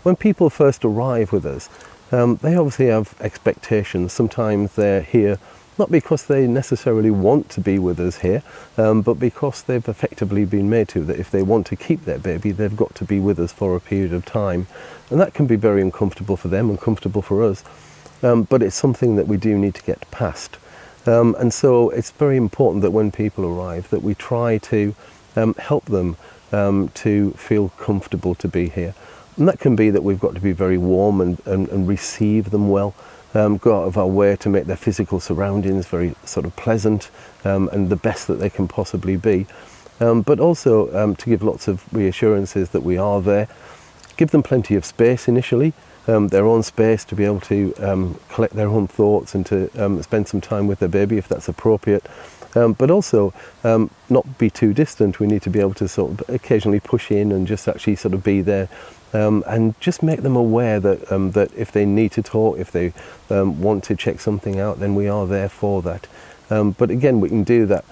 when people first arrive with us, they obviously have expectations. Sometimes they're here not because they necessarily want to be with us here, but because they've effectively been made to, that if they want to keep their baby, they've got to be with us for a period of time. And that can be very uncomfortable for them, uncomfortable for us, but it's something that we do need to get past. And so it's very important that when people arrive, that we try to help them to feel comfortable to be here. And that can be that we've got to be very warm and receive them well, go out of our way to make their physical surroundings very sort of pleasant and the best that they can possibly be. But also to give lots of reassurances that we are there. Give them plenty of space initially, their own space to be able to collect their own thoughts and to spend some time with their baby if that's appropriate. But also not be too distant. We need to be able to sort of occasionally push in and just actually sort of be there. And just make them aware that that if they need to talk, if they want to check something out, then we are there for that. But again, we can do that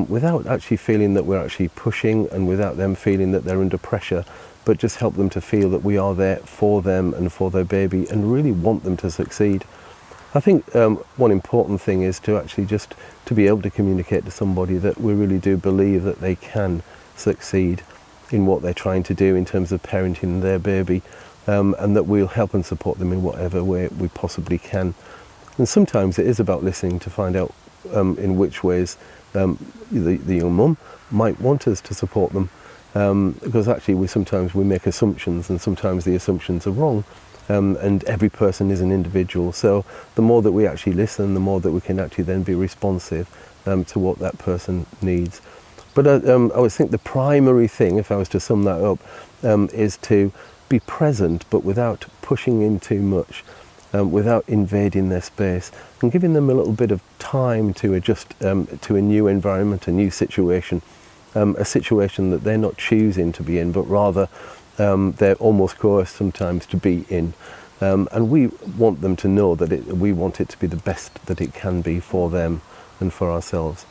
without actually feeling that we're actually pushing and without them feeling that they're under pressure, but just help them to feel that we are there for them and for their baby and really want them to succeed. I think one important thing is to actually just to be able to communicate to somebody that we really do believe that they can succeed in what they're trying to do in terms of parenting their baby, and that we'll help and support them in whatever way we possibly can. And sometimes it is about listening to find out in which ways the young mum might want us to support them, because actually sometimes we make assumptions and sometimes the assumptions are wrong, and every person is an individual. So the more that we actually listen, the more that we can actually then be responsive to what that person needs. But I would think the primary thing, if I was to sum that up, is to be present, but without pushing in too much, without invading their space, and giving them a little bit of time to adjust to a new environment, a new situation, a situation that they're not choosing to be in, but rather they're almost coerced sometimes to be in. And we want them to know that we want it to be the best that it can be for them and for ourselves.